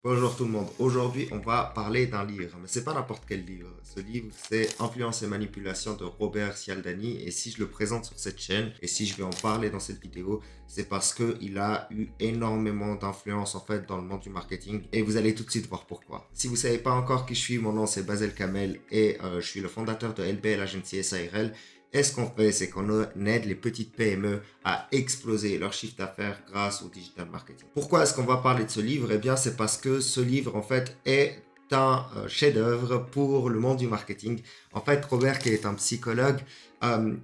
Bonjour tout le monde. Aujourd'hui, on va parler d'un livre, mais c'est pas n'importe quel livre. Ce livre, c'est Influence et manipulation de Robert Cialdini. Et si je le présente sur cette chaîne et si je vais en parler dans cette vidéo, c'est parce que il a eu énormément d'influence en fait dans le monde du marketing. Et vous allez tout de suite voir pourquoi. Si vous savez pas encore qui je suis, mon nom c'est Basel Kamel et je suis le fondateur de LBL Agency SARL. Et ce qu'on fait, c'est qu'on aide les petites PME à exploser leur chiffre d'affaires grâce au digital marketing. Pourquoi est-ce qu'on va parler de ce livre? Eh bien, c'est parce que ce livre, en fait, est un chef-d'œuvre pour le monde du marketing. En fait, Robert, qui est un psychologue,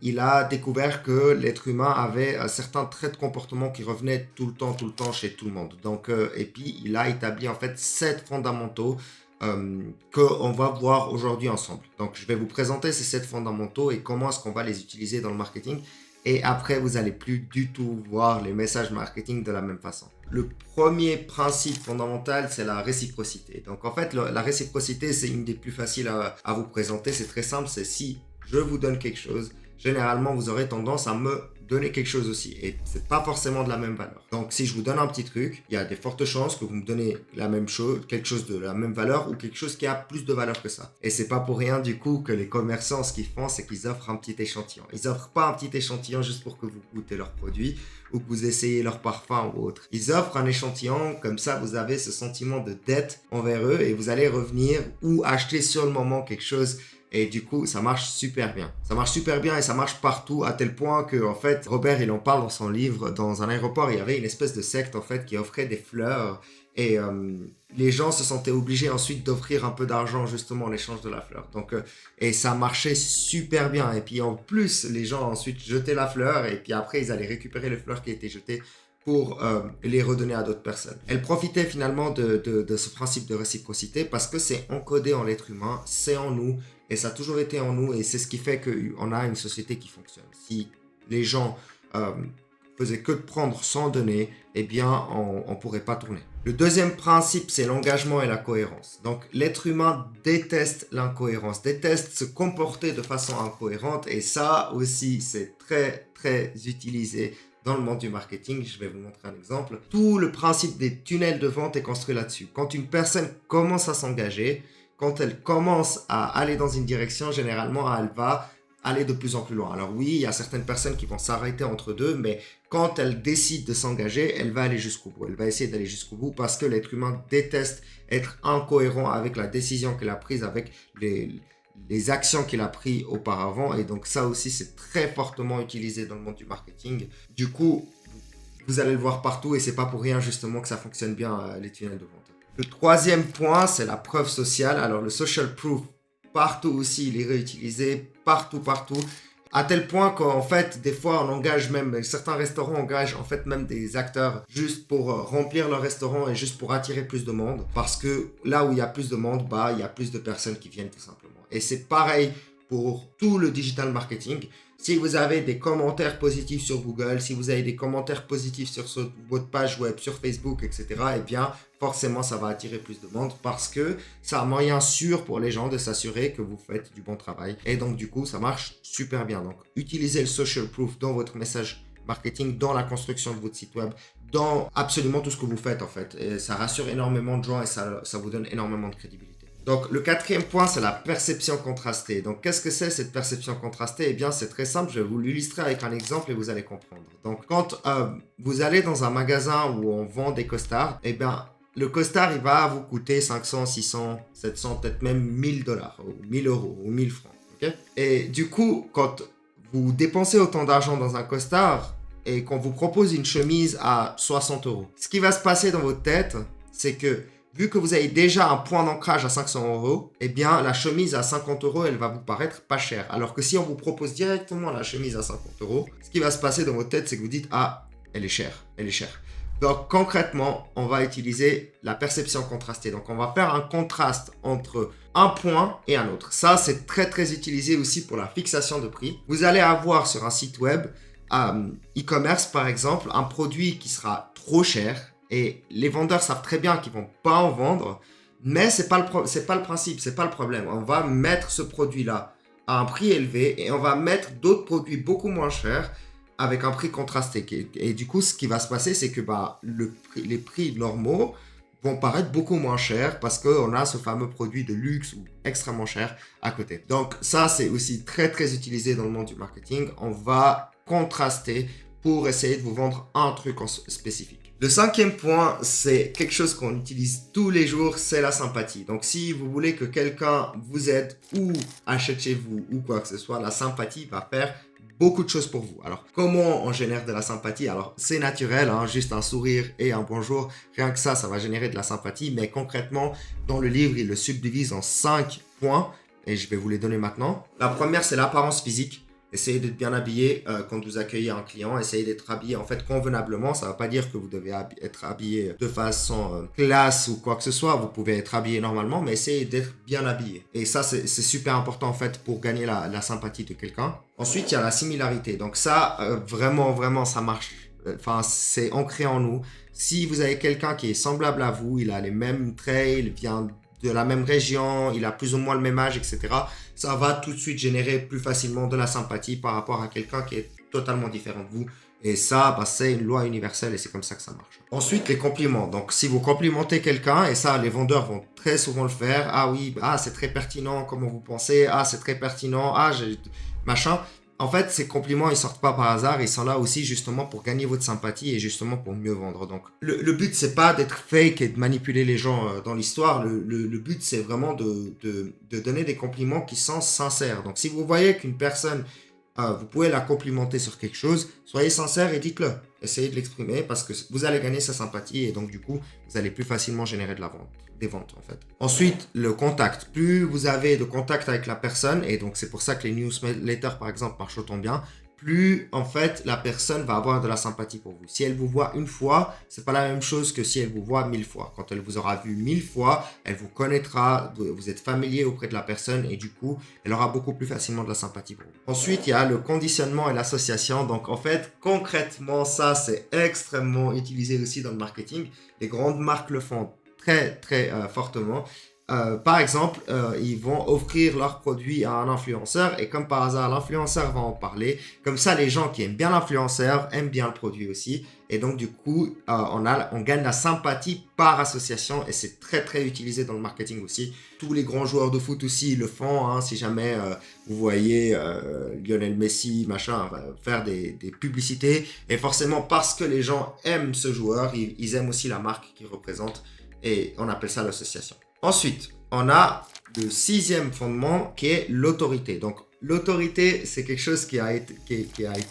il a découvert que l'être humain avait certains traits de comportement qui revenaient tout le temps chez tout le monde. Donc, et puis, il a établi en fait 7 fondamentaux qu'on va voir aujourd'hui ensemble. Donc, je vais vous présenter ces 7 fondamentaux et comment est-ce qu'on va les utiliser dans le marketing. Et après, vous allez plus du tout voir les messages marketing de la même façon. Le premier principe fondamental, c'est la réciprocité. Donc, en fait, la réciprocité, c'est une des plus faciles à vous présenter. C'est très simple. C'est si je vous donne quelque chose, généralement, vous aurez tendance à me donner quelque chose aussi. Et c'est pas forcément de la même valeur. Donc, si je vous donne un petit truc, il y a des fortes chances que vous me donnez la même chose, quelque chose de la même valeur ou quelque chose qui a plus de valeur que ça. Et c'est pas pour rien, du coup, que les commerçants, ce qu'ils font, c'est qu'ils offrent un petit échantillon. Ils offrent pas un petit échantillon juste pour que vous goûtez leurs produits ou que vous essayez leur parfum ou autre. Ils offrent un échantillon, comme ça, vous avez ce sentiment de dette envers eux et vous allez revenir ou acheter sur le moment quelque chose. Et du coup, ça marche super bien. Ça marche super bien et ça marche partout à tel point que, en fait, Robert, il en parle dans son livre. Dans un aéroport, il y avait une espèce de secte, en fait, qui offrait des fleurs. Et les gens se sentaient obligés ensuite d'offrir un peu d'argent, justement, en échange de la fleur. Donc, et ça marchait super bien. Et puis, en plus, les gens ensuite jetaient la fleur. Et puis après, ils allaient récupérer les fleurs qui étaient jetées pour les redonner à d'autres personnes. Elle profitait finalement de ce principe de réciprocité parce que c'est encodé en l'être humain, c'est en nous, et ça a toujours été en nous, et c'est ce qui fait qu'on a une société qui fonctionne. Si les gens euh, faisaient que de prendre sans donner, eh bien, on ne pourrait pas tourner. Le deuxième principe, c'est l'engagement et la cohérence. Donc, l'être humain déteste l'incohérence, déteste se comporter de façon incohérente, et ça aussi, c'est très, très utilisé dans le monde du marketing. Je vais vous montrer un exemple. Tout le principe des tunnels de vente est construit là-dessus. Quand une personne commence à s'engager, quand elle commence à aller dans une direction, généralement, elle va aller de plus en plus loin. Alors oui, il y a certaines personnes qui vont s'arrêter entre deux, mais quand elle décide de s'engager, elle va aller jusqu'au bout. Elle va essayer d'aller jusqu'au bout parce que l'être humain déteste être incohérent avec la décision qu'elle a prise, avec les actions qu'il a prises auparavant. Et donc ça aussi, c'est très fortement utilisé dans le monde du marketing. Du coup, vous allez le voir partout et c'est pas pour rien justement que ça fonctionne bien, les tunnels de vente. Le troisième point, c'est la preuve sociale. Alors le social proof, partout aussi, il est réutilisé, partout. À tel point qu'en fait, des fois, on engage même, certains restaurants engagent en fait même des acteurs juste pour remplir leur restaurant et juste pour attirer plus de monde. Parce que là où il y a plus de monde, bah, il y a plus de personnes qui viennent tout simplement. Et c'est pareil pour tout le digital marketing. Si vous avez des commentaires positifs sur Google, si vous avez des commentaires positifs sur votre page web, sur Facebook, etc., eh bien, forcément, ça va attirer plus de monde parce que c'est un moyen sûr pour les gens de s'assurer que vous faites du bon travail. Et donc, du coup, ça marche super bien. Donc, utilisez le social proof dans votre message marketing, dans la construction de votre site web, dans absolument tout ce que vous faites, en fait. Et ça rassure énormément de gens et ça vous donne énormément de crédibilité. Donc, le quatrième point, c'est la perception contrastée. Donc, qu'est-ce que c'est cette perception contrastée? Eh bien, c'est très simple. Je vais vous l'illustrer avec un exemple et vous allez comprendre. Donc, quand vous allez dans un magasin où on vend des costards, eh bien, le costard, il va vous coûter 500, 600, 700, peut-être même 1000 dollars, ou 1000 euros, ou 1000 francs. Okay, et du coup, quand vous dépensez autant d'argent dans un costard et qu'on vous propose une chemise à 60 euros, ce qui va se passer dans votre tête, c'est que vu que vous avez déjà un point d'ancrage à 500 euros, eh bien, la chemise à 50 euros, elle va vous paraître pas chère. Alors que si on vous propose directement la chemise à 50 euros, ce qui va se passer dans votre tête, c'est que vous dites, ah, elle est chère. Donc, concrètement, on va utiliser la perception contrastée. Donc, on va faire un contraste entre un point et un autre. Ça, c'est très, très utilisé aussi pour la fixation de prix. Vous allez avoir sur un site web, e-commerce par exemple, un produit qui sera trop cher. Et les vendeurs savent très bien qu'ils vont pas en vendre, mais c'est pas le principe, c'est pas le problème. On va mettre ce produit-là à un prix élevé et on va mettre d'autres produits beaucoup moins chers avec un prix contrasté. Et du coup, ce qui va se passer, c'est que les prix normaux vont paraître beaucoup moins chers parce qu'on a ce fameux produit de luxe ou extrêmement cher à côté. Donc ça, c'est aussi très très utilisé dans le monde du marketing. On va contraster pour essayer de vous vendre un truc en spécifique. Le cinquième point, c'est quelque chose qu'on utilise tous les jours, c'est la sympathie. Donc si vous voulez que quelqu'un vous aide ou achète chez vous ou quoi que ce soit, la sympathie va faire beaucoup de choses pour vous. Alors, comment on génère de la sympathie? Alors, c'est naturel, hein, juste un sourire et un bonjour. Rien que ça va générer de la sympathie. Mais concrètement, dans le livre, il le subdivise en 5 points et je vais vous les donner maintenant. La première, c'est l'apparence physique. Essayez d'être bien habillé quand vous accueillez un client. Essayez d'être habillé en fait convenablement. Ça ne veut pas dire que vous devez être habillé de façon classe ou quoi que ce soit. Vous pouvez être habillé normalement, mais essayez d'être bien habillé. Et ça, c'est super important en fait pour gagner la sympathie de quelqu'un. Ensuite, il y a la similarité. Donc ça, vraiment, ça marche. Enfin, c'est ancré en nous. Si vous avez quelqu'un qui est semblable à vous, il a les mêmes traits, il vient de la même région, il a plus ou moins le même âge, etc. Ça va tout de suite générer plus facilement de la sympathie par rapport à quelqu'un qui est totalement différent de vous. Et ça, c'est une loi universelle et c'est comme ça que ça marche. Ensuite, les compliments. Donc, si vous complimentez quelqu'un, et ça, les vendeurs vont très souvent le faire. Ah oui, c'est très pertinent, comment vous pensez. Ah, c'est très pertinent. Ah, machin. En fait, ces compliments, ils sortent pas par hasard. Ils sont là aussi justement pour gagner votre sympathie et justement pour mieux vendre. Donc, le but, c'est pas d'être fake et de manipuler les gens dans l'histoire. Le but, c'est vraiment de donner des compliments qui sont sincères. Donc, si vous voyez qu'une personne, vous pouvez la complimenter sur quelque chose, soyez sincère et dites-le. Essayez de l'exprimer parce que vous allez gagner sa sympathie et donc, du coup, vous allez plus facilement générer des ventes en fait. Ensuite, le contact. Plus vous avez de contact avec la personne, et donc c'est pour ça que les newsletters par exemple marchent autant bien, plus en fait la personne va avoir de la sympathie pour vous. Si elle vous voit une fois, c'est pas la même chose que si elle vous voit 1000 fois. Quand elle vous aura vu 1000 fois, elle vous connaîtra, vous êtes familier auprès de la personne et du coup, elle aura beaucoup plus facilement de la sympathie pour vous. Ensuite, il y a le conditionnement et l'association. Donc en fait, concrètement, ça c'est extrêmement utilisé aussi dans le marketing. Les grandes marques le font très fortement. Par exemple, ils vont offrir leurs produits à un influenceur et comme par hasard, l'influenceur va en parler. Comme ça, les gens qui aiment bien l'influenceur aiment bien le produit aussi. Et donc, du coup, on gagne la sympathie par association et c'est très utilisé dans le marketing aussi. Tous les grands joueurs de foot aussi le font. Hein, si jamais vous voyez Lionel Messi, machin, faire des publicités. Et forcément, parce que les gens aiment ce joueur, ils aiment aussi la marque qu'il représente. Et on appelle ça l'association. Ensuite, on a le 6e fondement qui est l'autorité. Donc, l'autorité, c'est quelque chose qui a été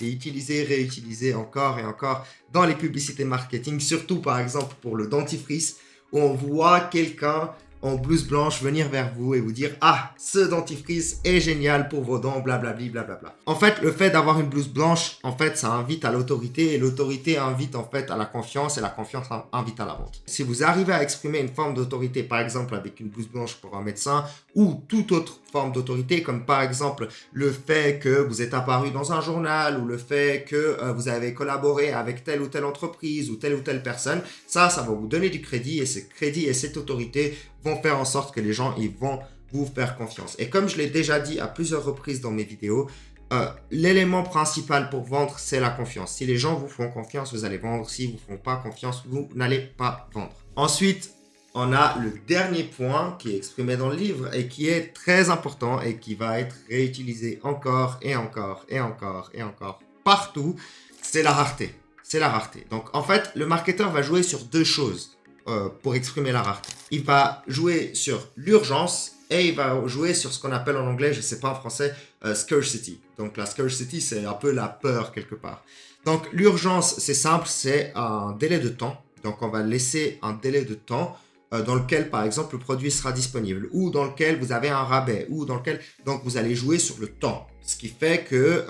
utilisé, réutilisé encore et encore dans les publicités marketing, surtout par exemple pour le dentifrice, où on voit quelqu'un en blouse blanche venir vers vous et vous dire « Ah, ce dentifrice est génial pour vos dents, blablabli, blablabla. » En fait, le fait d'avoir une blouse blanche, en fait, ça invite à l'autorité et l'autorité invite en fait à la confiance et la confiance invite à la vente. Si vous arrivez à exprimer une forme d'autorité, par exemple avec une blouse blanche pour un médecin ou toute autre forme d'autorité, comme par exemple le fait que vous êtes apparu dans un journal ou le fait que vous avez collaboré avec telle ou telle entreprise ou telle personne, ça va vous donner du crédit et ce crédit et cette autorité vont faire en sorte que les gens ils vont vous faire confiance. Et comme je l'ai déjà dit à plusieurs reprises dans mes vidéos, l'élément principal pour vendre, c'est la confiance. Si les gens vous font confiance, vous allez vendre. Si vous ne font pas confiance, vous n'allez pas vendre. Ensuite, on a le dernier point qui est exprimé dans le livre et qui est très important et qui va être réutilisé encore partout, c'est la rareté. C'est la rareté. Donc, en fait, le marketeur va jouer sur deux choses pour exprimer la rareté. Il va jouer sur l'urgence et il va jouer sur ce qu'on appelle en anglais, je ne sais pas en français, scarcity. Donc, la scarcity, c'est un peu la peur quelque part. Donc, l'urgence, c'est simple, c'est un délai de temps. Donc, on va laisser un délai de temps dans lequel, par exemple, le produit sera disponible ou dans lequel vous avez un rabais ou dans lequel, donc, vous allez jouer sur le temps. Ce qui fait que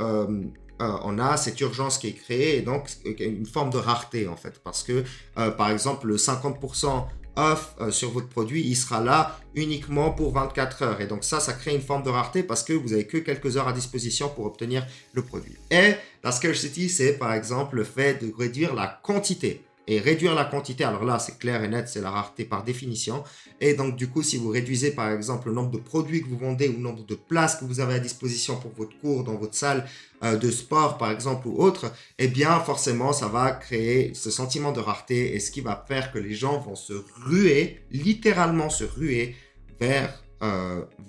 on a cette urgence qui est créée et donc une forme de rareté en fait parce que par exemple le 50% off sur votre produit il sera là uniquement pour 24 heures et donc ça crée une forme de rareté parce que vous avez que quelques heures à disposition pour obtenir le produit. Et la scarcity c'est par exemple le fait de réduire la quantité et réduire la quantité. Alors là, c'est clair et net, c'est la rareté par définition. Et donc, du coup, si vous réduisez par exemple le nombre de produits que vous vendez ou le nombre de places que vous avez à disposition pour votre cours dans votre salle de sport, par exemple, ou autre, eh bien, forcément, ça va créer ce sentiment de rareté et ce qui va faire que les gens vont se ruer, littéralement se ruer vers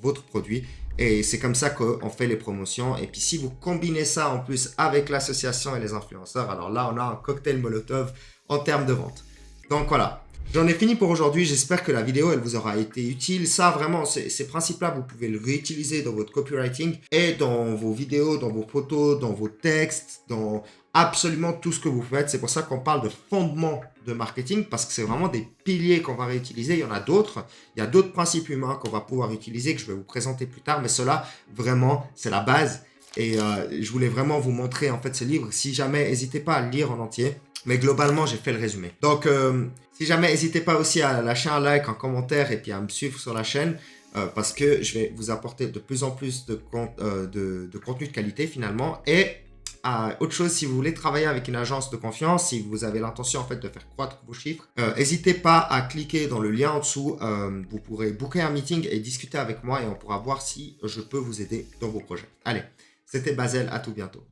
votre produit. Et c'est comme ça qu'on fait les promotions. Et puis si vous combinez ça en plus avec l'association et les influenceurs, alors là, on a un cocktail Molotov en termes de vente. Donc voilà, j'en ai fini pour aujourd'hui. J'espère que la vidéo, elle vous aura été utile. Ça, vraiment, ces principes-là, vous pouvez le réutiliser dans votre copywriting et dans vos vidéos, dans vos photos, dans vos textes, dans absolument tout ce que vous faites. C'est pour ça qu'on parle de fondement de marketing parce que c'est vraiment des piliers qu'on va réutiliser. Il y en a d'autres. Il y a d'autres principes humains qu'on va pouvoir utiliser que je vais vous présenter plus tard. Mais cela, vraiment, c'est la base. Et je voulais vraiment vous montrer en fait ce livre. Si jamais, n'hésitez pas à le lire en entier. Mais globalement, j'ai fait le résumé. Donc, si jamais, n'hésitez pas aussi à lâcher un like, un commentaire et puis à me suivre sur la chaîne parce que je vais vous apporter de plus en plus de contenu de qualité finalement. Et autre chose, si vous voulez travailler avec une agence de confiance, si vous avez l'intention en fait de faire croître vos chiffres, n'hésitez pas à cliquer dans le lien en dessous. Vous pourrez booker un meeting et discuter avec moi et on pourra voir si je peux vous aider dans vos projets. Allez, c'était Basel, à tout bientôt.